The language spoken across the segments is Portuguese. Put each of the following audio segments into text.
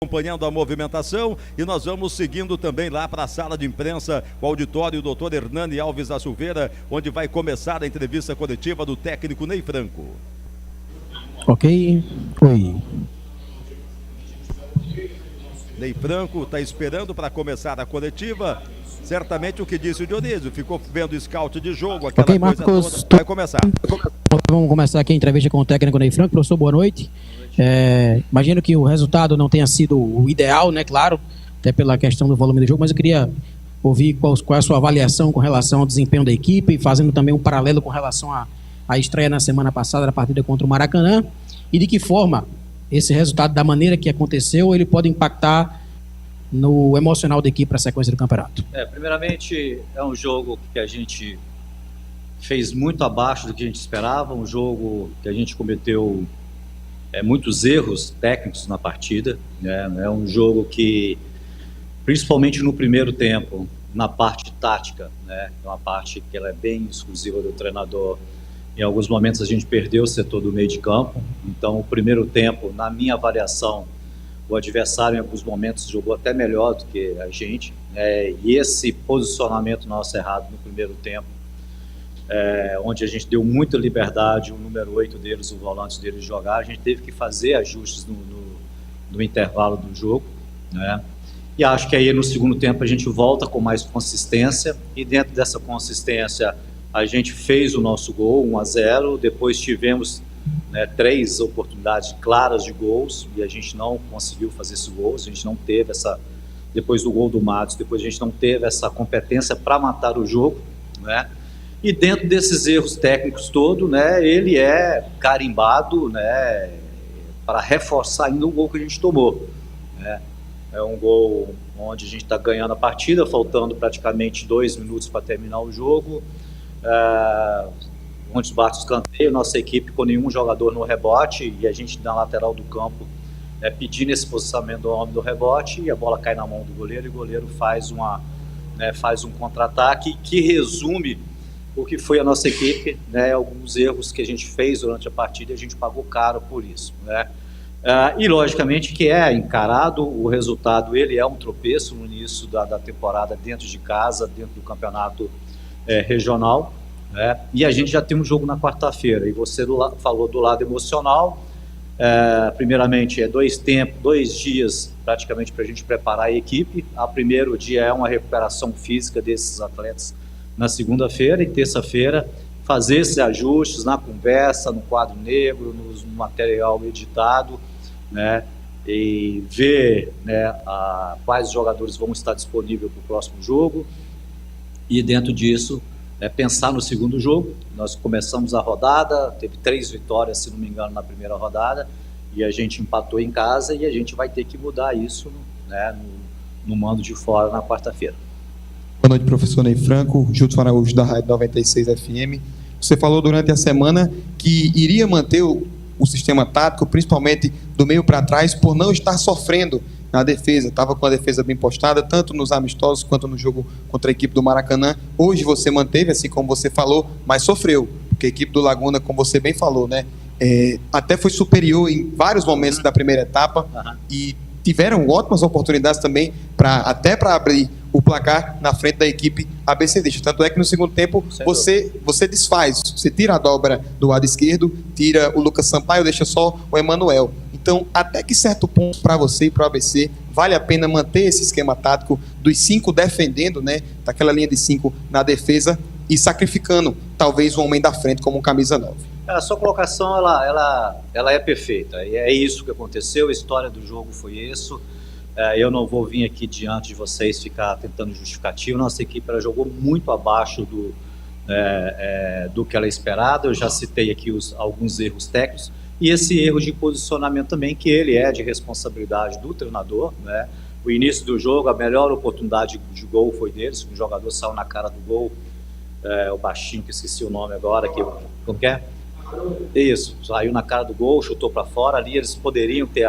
Acompanhando a movimentação, e nós vamos seguindo também lá para a sala de imprensa, o auditório do Dr. Hernani Alves da Silveira, onde vai começar a entrevista coletiva do técnico Ney Franco. Ok, oi. Ney Franco está esperando para começar a coletiva. Certamente o que disse o Dionísio, ficou vendo o scout de jogo, aquela Ok, coisa Marcos, toda. Vai começar. Vamos começar aqui a entrevista com o técnico Ney Franco. Professor, boa noite. Imagino que o resultado não tenha sido o ideal, né? Claro, até pela questão do volume do jogo, mas eu queria ouvir qual é a sua avaliação com relação ao desempenho da equipe, fazendo também um paralelo com relação à estreia na semana passada da partida contra o Maracanã, e de que forma esse resultado, da maneira que aconteceu, ele pode impactar no emocional da equipe para a sequência do campeonato. Primeiramente, é um jogo que a gente fez muito abaixo do que a gente esperava, um jogo que a gente cometeu muitos erros técnicos na partida, né? É um jogo que, principalmente no primeiro tempo, na parte tática, né? É uma parte que ela é bem exclusiva do treinador. Em alguns momentos a gente perdeu o setor do meio de campo, então o primeiro tempo, na minha avaliação, o adversário em alguns momentos jogou até melhor do que a gente, e esse posicionamento nosso errado no primeiro tempo, onde a gente deu muita liberdade, o número 8 deles, o volante deles jogar, a gente teve que fazer ajustes no intervalo do jogo, né? E acho que aí no segundo tempo a gente volta com mais consistência, e dentro dessa consistência a gente fez o nosso gol, 1-0, depois tivemos 3 oportunidades claras de gols, e a gente não conseguiu fazer esses gols, a gente não teve depois do gol do Matos, depois a gente não teve essa competência para matar o jogo, né? E dentro desses erros técnicos todos, né, ele é carimbado, né, para reforçar ainda o gol que a gente tomou, né? É um gol onde a gente está ganhando a partida, faltando praticamente 2 minutos para terminar o jogo, onde bate o escanteio, nossa equipe com nenhum jogador no rebote, e a gente na lateral do campo pedindo esse posicionamento do homem do rebote, e a bola cai na mão do goleiro, e o goleiro faz um contra-ataque que resume o que foi a nossa equipe, né? Alguns erros que a gente fez durante a partida, e a gente pagou caro por isso, né? E logicamente que encarado o resultado, ele é um tropeço no início da temporada dentro de casa, dentro do campeonato regional, né? E a gente já tem um jogo na quarta-feira, e você falou do lado emocional. Primeiramente 2 dias praticamente para a gente preparar a equipe. O primeiro dia é uma recuperação física desses atletas na segunda-feira, e terça-feira fazer esses ajustes na conversa, no quadro negro, no material editado, né? E ver, né, quais jogadores vão estar disponíveis para o próximo jogo, e dentro disso pensar no segundo jogo. Nós começamos a rodada, teve 3 vitórias, se não me engano, na primeira rodada, e a gente empatou em casa, e a gente vai ter que mudar isso, né, no mando de fora na quarta-feira. Boa noite, professor Ney Franco, Júlio Araújo da Rádio 96 FM. Você falou durante a semana que iria manter o sistema tático, principalmente do meio para trás, por não estar sofrendo na defesa. Estava com a defesa bem postada, tanto nos amistosos quanto no jogo contra a equipe do Maracanã. Hoje você manteve, assim como você falou, mas sofreu, porque a equipe do Laguna, como você bem falou, né, até foi superior em vários momentos da primeira etapa, e tiveram ótimas oportunidades também até para abrir o placar na frente da equipe ABCdista. Tanto é que no segundo tempo você desfaz, você tira a dobra do lado esquerdo, tira o Lucas Sampaio, deixa só o Emanuel. Então, até que certo ponto para você e para o ABC vale a pena manter esse esquema tático dos 5 defendendo, né, daquela linha de 5 na defesa, e sacrificando talvez um homem da frente como um camisa 9. A sua colocação ela é perfeita, e é isso que aconteceu. A história do jogo foi isso. Eu não vou vir aqui diante de vocês ficar tentando justificativo. Nossa equipe ela jogou muito abaixo do que ela esperava. Eu já citei aqui alguns erros técnicos, e esse erro de posicionamento também, que ele é de responsabilidade do treinador, né? O início do jogo, a melhor oportunidade de gol foi deles, um jogador saiu na cara do gol, o baixinho, que esqueci o nome agora, como que é? Isso, saiu na cara do gol, chutou para fora. Ali eles poderiam ter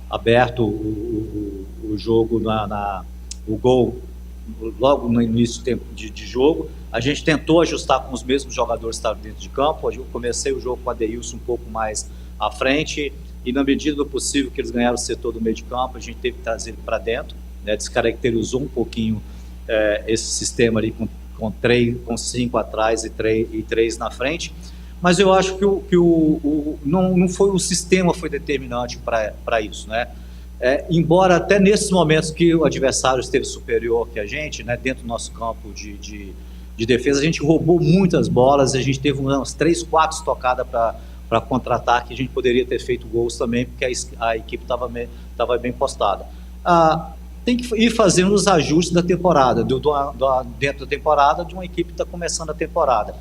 aberto o jogo, o gol logo no início do tempo de jogo. A gente tentou ajustar com os mesmos jogadores que estavam dentro de campo. Eu comecei o jogo com o Adeilson um pouco mais à frente, e na medida do possível que eles ganharam o setor do meio de campo, a gente teve que trazer ele para dentro, né, descaracterizou um pouquinho esse sistema ali com 5 atrás e três na frente, mas eu acho que não foi o sistema foi determinante para isso, né? Embora até nesses momentos que o adversário esteve superior que a gente, né, dentro do nosso campo de defesa, a gente roubou muitas bolas, a gente teve umas 3, 4 estocadas para contra-ataque, a gente poderia ter feito gols também, porque a equipe estava bem postada. Tem que ir fazendo os ajustes da temporada, dentro da temporada, de uma equipe que está começando a temporada.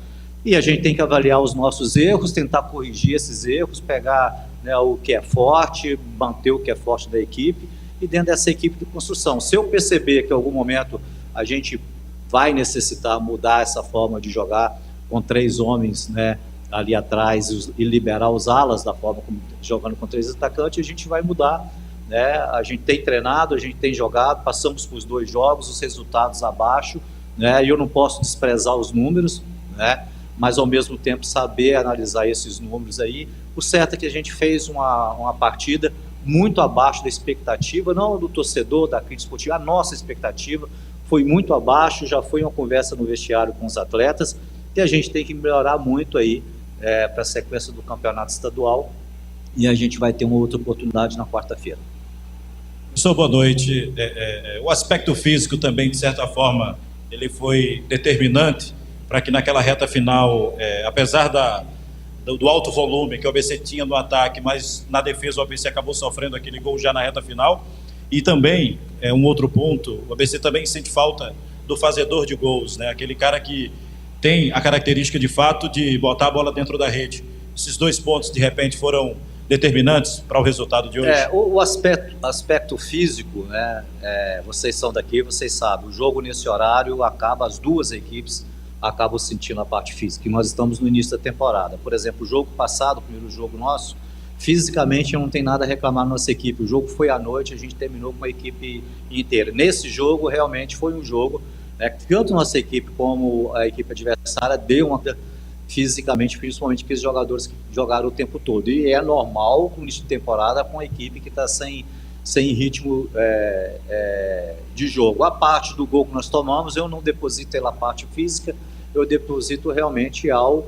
E a gente tem que avaliar os nossos erros, tentar corrigir esses erros, pegar, né, o que é forte, manter o que é forte da equipe, e dentro dessa equipe de construção. Se eu perceber que em algum momento a gente vai necessitar mudar essa forma de jogar com 3 homens, né, ali atrás e liberar os alas da forma como jogando com 3 atacantes, a gente vai mudar, né? A gente tem treinado, a gente tem jogado, passamos por 2 jogos, os resultados abaixo, né? E eu não posso desprezar os números, né? Mas ao mesmo tempo saber analisar esses números aí. O certo é que a gente fez uma partida muito abaixo da expectativa, não do torcedor, da crítica esportiva, a nossa expectativa foi muito abaixo, já foi uma conversa no vestiário com os atletas, e a gente tem que melhorar muito aí para a sequência do campeonato estadual, e a gente vai ter uma outra oportunidade na quarta-feira. Professor, boa noite. O aspecto físico também, de certa forma, ele foi determinante para que naquela reta final, apesar do alto volume que o ABC tinha no ataque, mas na defesa o ABC acabou sofrendo aquele gol já na reta final. E também, um outro ponto, o ABC também sente falta do fazedor de gols, né? Aquele cara que tem a característica de fato de botar a bola dentro da rede. Esses 2 pontos, de repente, foram determinantes para o resultado de hoje? O aspecto físico, né? Vocês são daqui, vocês sabem, o jogo nesse horário acaba, as 2 equipes acabam sentindo a parte física, e nós estamos no início da temporada. Por exemplo, o jogo passado, o primeiro jogo nosso, fisicamente eu não tenho nada a reclamar na nossa equipe. O jogo foi à noite, a gente terminou com a equipe inteira. Nesse jogo, realmente foi um jogo, né, que tanto nossa equipe como a equipe adversária deu uma fisicamente, principalmente aqueles jogadores que jogaram o tempo todo. E é normal, no início de temporada, com a equipe que está sem ritmo de jogo. A parte do gol que nós tomamos, eu não deposito pela parte física, eu deposito realmente ao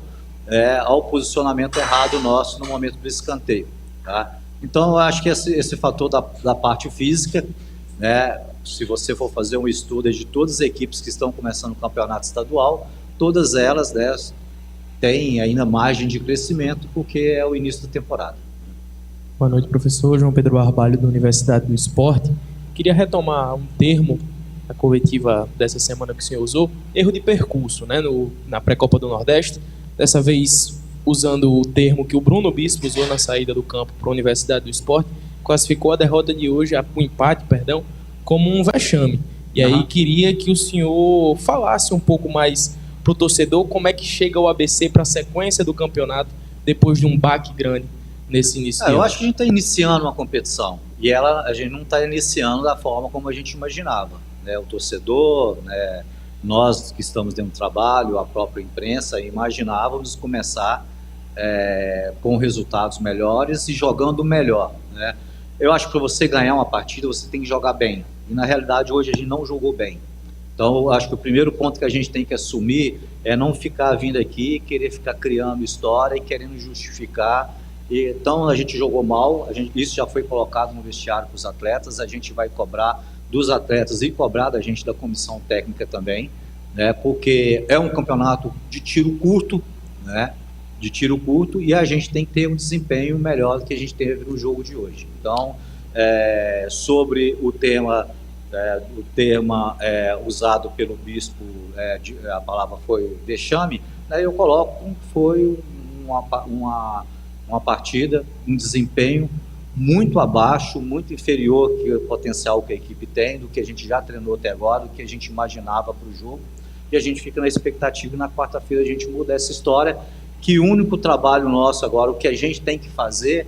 posicionamento errado nosso no momento do escanteio, tá? Então, eu acho que esse fator da parte física, né, se você for fazer um estudo de todas as equipes que estão começando o campeonato estadual, todas elas, né, têm ainda margem de crescimento, porque é o início da temporada. Boa noite, professor. João Pedro Barbalho, da Universidade do Esporte. Queria retomar um termo da coletiva dessa semana que o senhor usou, erro de percurso, né, na pré-copa do Nordeste. Dessa vez, usando o termo que o Bruno Bispo usou na saída do campo para a Universidade do Esporte, classificou a derrota de hoje, o empate, perdão, como um vexame. E aí queria que o senhor falasse um pouco mais para o torcedor como é que chega o ABC para a sequência do campeonato depois de um baque grande nesse início. Eu acho que a gente está iniciando uma competição e a gente não está iniciando da forma como a gente imaginava, né? O torcedor, né, nós que estamos dentro do trabalho, a própria imprensa, imaginávamos começar com resultados melhores e jogando melhor, né? Eu acho que para você ganhar uma partida, você tem que jogar bem. E na realidade, hoje a gente não jogou bem. Então, eu acho que o primeiro ponto que a gente tem que assumir é não ficar vindo aqui, querer ficar criando história e querendo justificar. Então, a gente jogou mal, isso já foi colocado no vestiário para os atletas, a gente vai cobrar dos atletas e cobrar da gente da comissão técnica também, né, porque é um campeonato de tiro curto, né, e a gente tem que ter um desempenho melhor do que a gente teve no jogo de hoje. Então, sobre o tema usado pelo Bispo, a palavra foi vexame, né, eu coloco que foi uma partida, um desempenho muito abaixo, muito inferior que o potencial que a equipe tem, do que a gente já treinou até agora, do que a gente imaginava para o jogo, e a gente fica na expectativa e na quarta-feira a gente muda essa história, que o único trabalho nosso agora, o que a gente tem que fazer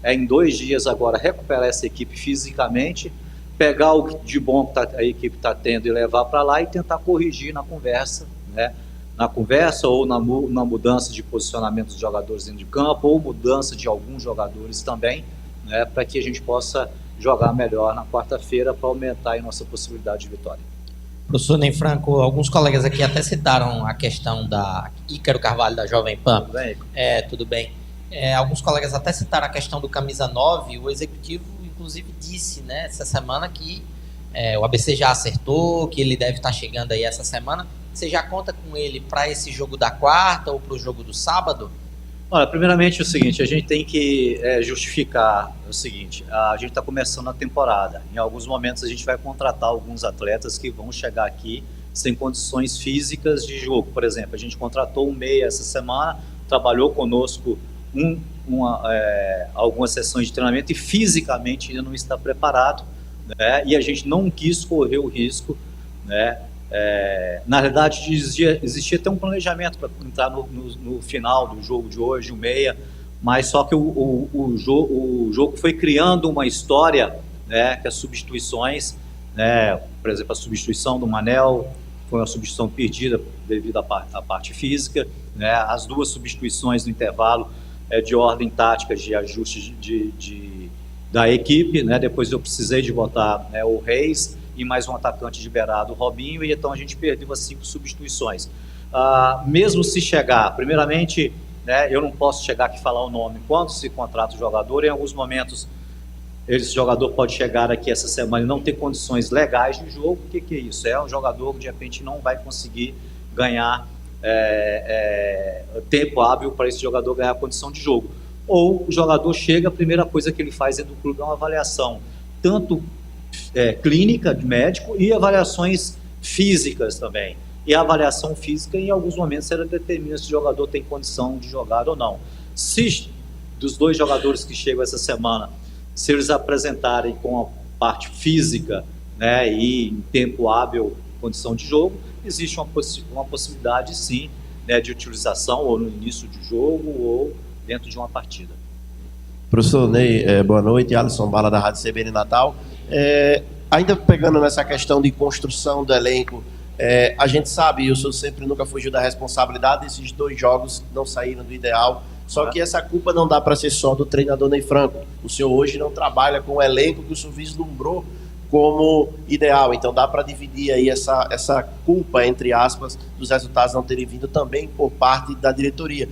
é em 2 dias agora recuperar essa equipe fisicamente, pegar o de bom que a equipe está tendo e levar para lá e tentar corrigir na conversa, né? Na conversa ou na mudança de posicionamento dos jogadores dentro de campo, ou mudança de alguns jogadores também, né, para que a gente possa jogar melhor na quarta-feira para aumentar a nossa possibilidade de vitória. Professor Ney Franco, alguns colegas aqui até citaram a questão da Ícaro Carvalho, da Jovem Pan. Tudo bem? Tudo bem. Alguns colegas até citaram a questão do camisa 9. O executivo, inclusive, disse, né, essa semana que o ABC já acertou, que ele deve estar chegando aí essa semana. Você já conta com ele para esse jogo da quarta ou para o jogo do sábado? Olha, primeiramente é o seguinte, a gente tem que justificar o seguinte, a gente está começando a temporada, em alguns momentos a gente vai contratar alguns atletas que vão chegar aqui sem condições físicas de jogo. Por exemplo, a gente contratou um meia essa semana, trabalhou conosco algumas sessões de treinamento e fisicamente ainda não está preparado, né? E a gente não quis correr o risco, né? Na realidade existia até um planejamento para entrar no final do jogo de hoje, o meia, mas só que o jogo foi criando uma história, né, que as substituições, né, por exemplo, a substituição do Manel foi uma substituição perdida devido à parte física, né, as duas substituições no intervalo de ordem tática, de ajuste da equipe, né, depois eu precisei de botar, né, o Reis e mais um atacante liberado, o Robinho, e então a gente perdeu as 5 substituições. Mesmo se chegar, primeiramente, né, eu não posso chegar aqui e falar o nome, quando se contrata o jogador, em alguns momentos, esse jogador pode chegar aqui essa semana e não ter condições legais de jogo. O que é isso? É um jogador que de repente não vai conseguir ganhar tempo hábil para esse jogador ganhar condição de jogo. Ou o jogador chega, a primeira coisa que ele faz dentro do clube é uma avaliação, tanto clínica de médico e avaliações físicas também. E a avaliação física, em alguns momentos, ela determina se o jogador tem condição de jogar ou não. Se dos 2 jogadores que chegam essa semana, se eles apresentarem com a parte física, né, e em tempo hábil, condição de jogo, existe uma possibilidade, sim, né, de utilização ou no início de jogo ou dentro de uma partida. Professor Ney, boa noite. Alisson Bala, da Rádio CBN Natal. Ainda pegando nessa questão de construção do elenco, a gente sabe, e o senhor sempre nunca fugiu da responsabilidade, esses 2 jogos não saíram do ideal, só que essa culpa não dá para ser só do treinador Ney Franco. O senhor hoje não trabalha com o elenco que o senhor vislumbrou como ideal, então dá para dividir aí essa culpa, entre aspas, dos resultados não terem vindo também por parte da diretoria.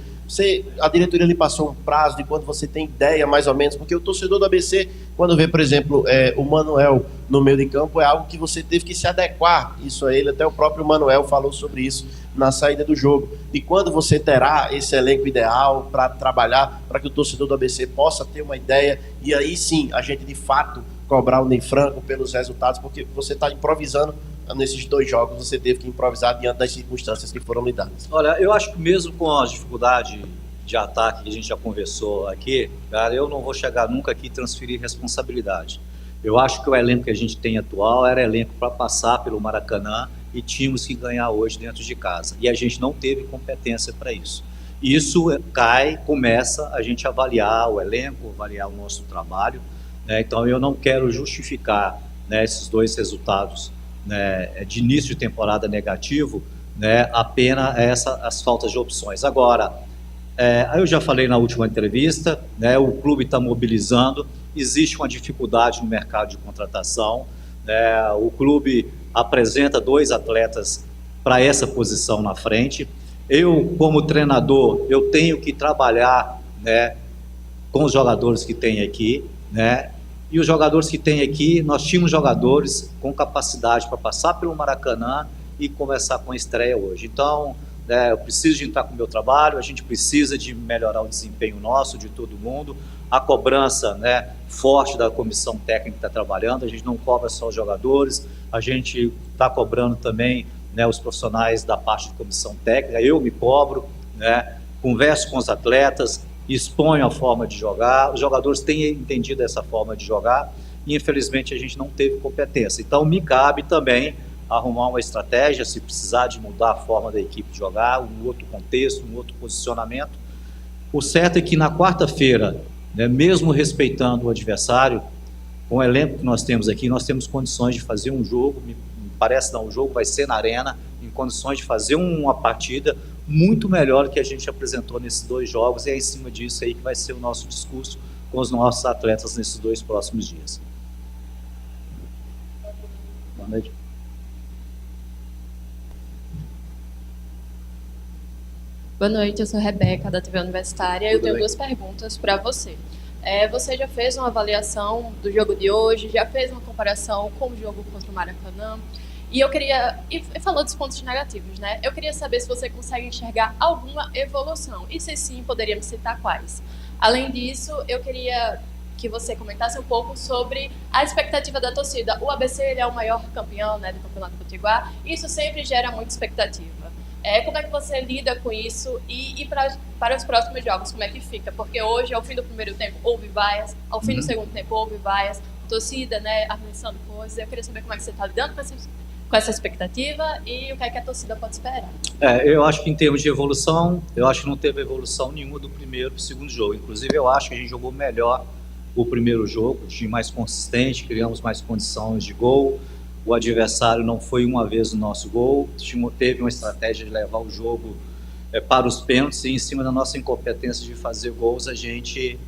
A diretoria lhe passou um prazo de quando você tem ideia, mais ou menos, porque o torcedor do ABC, quando vê, por exemplo, o Manuel no meio de campo, é algo que você teve que se adequar, isso a ele, até o próprio Manuel falou sobre isso na saída do jogo. E quando você terá esse elenco ideal para trabalhar, para que o torcedor do ABC possa ter uma ideia, e aí sim, a gente de fato cobrar o Ney Franco pelos resultados, porque você está improvisando nesses 2 jogos, você teve que improvisar diante das circunstâncias que foram lhe dadas. Olha, eu acho que mesmo com a dificuldade de ataque que a gente já conversou aqui, cara, eu não vou chegar nunca aqui e transferir responsabilidade. Eu acho que o elenco que a gente tem atual era elenco para passar pelo Maracanã e tínhamos que ganhar hoje dentro de casa. E a gente não teve competência para isso. Isso começa a gente avaliar o elenco, avaliar o nosso trabalho, né? Então eu não quero justificar, né, esses 2 resultados, né, de início de temporada negativo, né, apenas as faltas de opções. Agora, eu já falei na última entrevista, né, o clube está mobilizando, existe uma dificuldade no mercado de contratação, né, o clube apresenta 2 atletas para essa posição na frente. Eu, como treinador, eu tenho que trabalhar, né, com os jogadores que tem aqui, né, e os jogadores que tem aqui, nós tínhamos jogadores com capacidade para passar pelo Maracanã e começar com a estreia hoje. Então, eu preciso de entrar com o meu trabalho, a gente precisa de melhorar o desempenho nosso, de todo mundo, a cobrança, né, forte da comissão técnica que está trabalhando, a gente não cobra só os jogadores, a gente está cobrando também, né, os profissionais da parte de comissão técnica, eu me cobro, né, converso com os atletas, exponho a forma de jogar, os jogadores têm entendido essa forma de jogar e infelizmente a gente não teve competência. Então me cabe também arrumar uma estratégia, se precisar de mudar a forma da equipe de jogar, um outro contexto, um outro posicionamento. O certo é que na quarta-feira, né, mesmo respeitando o adversário, com o elenco que nós temos aqui, nós temos condições de fazer um jogo, me parece não, o jogo vai ser na arena, em condições de fazer uma partida muito melhor que a gente apresentou nesses 2 jogos, e é em cima disso aí que vai ser o nosso discurso com os nossos atletas nesses 2 próximos dias. Boa noite. Boa noite, eu sou Rebeca, da TV Universitária, e eu tenho 2 perguntas para você. Você já fez uma avaliação do jogo de hoje, já fez uma comparação com o jogo contra o Maracanã, e eu queria, e falou dos pontos negativos, né? Eu queria saber se você consegue enxergar alguma evolução, e se sim, poderia me citar quais. Além disso, eu queria que você comentasse um pouco sobre a expectativa da torcida. O ABC ele é o maior campeão, né, do Campeonato Potiguar, e isso sempre gera muita expectativa. Como é que você lida com isso e para os próximos jogos, como é que fica? Porque hoje, ao fim do primeiro tempo, houve vaias, ao fim do segundo tempo, houve vaias, torcida, né, avançando coisas. Eu queria saber como é que você está lidando com essa expectativa e o que é que a torcida pode esperar. Eu acho que em termos de evolução, eu acho que não teve evolução nenhuma do primeiro para o segundo jogo. Inclusive, eu acho que a gente jogou melhor o primeiro jogo, de mais consistente, criamos mais condições de gol. O adversário não foi uma vez o nosso gol, teve uma estratégia de levar o jogo para os pênaltis, e em cima da nossa incompetência de fazer gols, a gente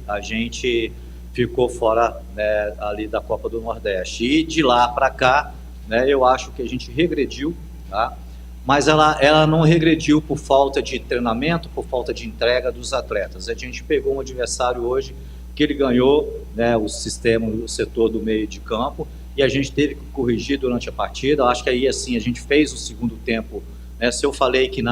ficou fora, né, ali da Copa do Nordeste. E de lá para cá, né, eu acho que a gente regrediu, tá? Mas ela não regrediu por falta de treinamento, por falta de entrega dos atletas. A gente pegou um adversário hoje que ele ganhou, né, o sistema, o setor do meio de campo, e a gente teve que corrigir durante a partida. Eu acho que aí, assim, a gente fez o segundo tempo, né? Se eu falei que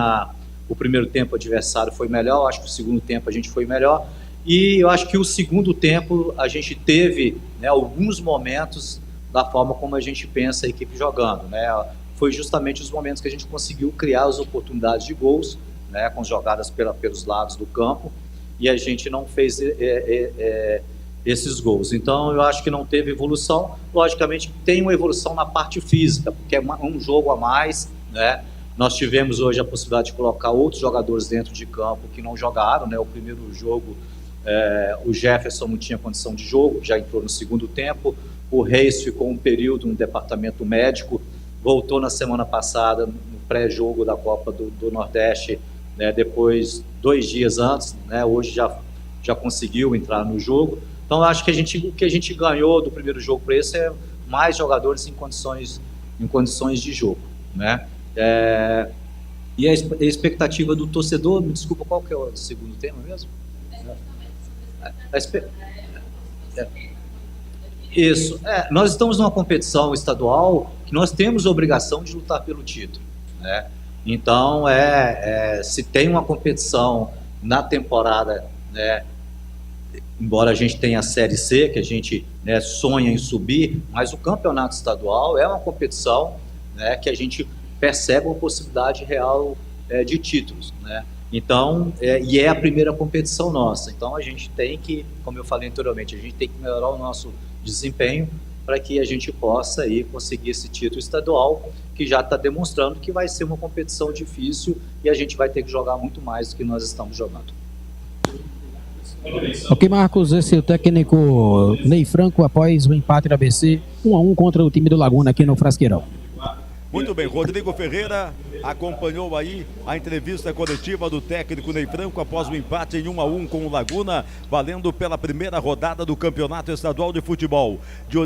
o primeiro tempo o adversário foi melhor, eu acho que o segundo tempo a gente foi melhor, e eu acho que o segundo tempo a gente teve, né, alguns momentos da forma como a gente pensa a equipe jogando, né? Foi justamente os momentos que a gente conseguiu criar as oportunidades de gols, né, com jogadas pelos lados do campo, e a gente não fez esses gols. Então, eu acho que não teve evolução. Logicamente, tem uma evolução na parte física, porque é um jogo a mais, né? Nós tivemos hoje a possibilidade de colocar outros jogadores dentro de campo que não jogaram, né? O primeiro jogo, o Jefferson não tinha condição de jogo, já entrou no segundo tempo. O Reis ficou um período no departamento médico, voltou na semana passada, no pré-jogo da Copa do Nordeste, né? Depois, 2 dias antes, né? Hoje já conseguiu entrar no jogo. Então, eu acho que o que a gente ganhou do primeiro jogo para esse é mais jogadores em condições de jogo, né? E a expectativa do torcedor, me desculpa, qual que é o segundo tema mesmo? Isso. Nós estamos numa competição estadual que nós temos a obrigação de lutar pelo título, né? Então, se tem uma competição na temporada, né, embora a gente tenha a Série C, que a gente, né, sonha em subir, mas o campeonato estadual é uma competição, né, que a gente percebe uma possibilidade real de títulos, né? Então, e é a primeira competição nossa. Então, a gente tem que, como eu falei anteriormente, a gente tem que melhorar o nosso desempenho para que a gente possa aí conseguir esse título estadual, que já está demonstrando que vai ser uma competição difícil e a gente vai ter que jogar muito mais do que nós estamos jogando. Ok, Marcos, esse é o técnico Ney Franco após o empate da ABC 1-1 contra o time do Laguna aqui no Frasqueirão. Muito bem, Rodrigo Ferreira acompanhou aí a entrevista coletiva do técnico Ney Franco após o empate em 1-1 com o Laguna, valendo pela primeira rodada do Campeonato Estadual de Futebol.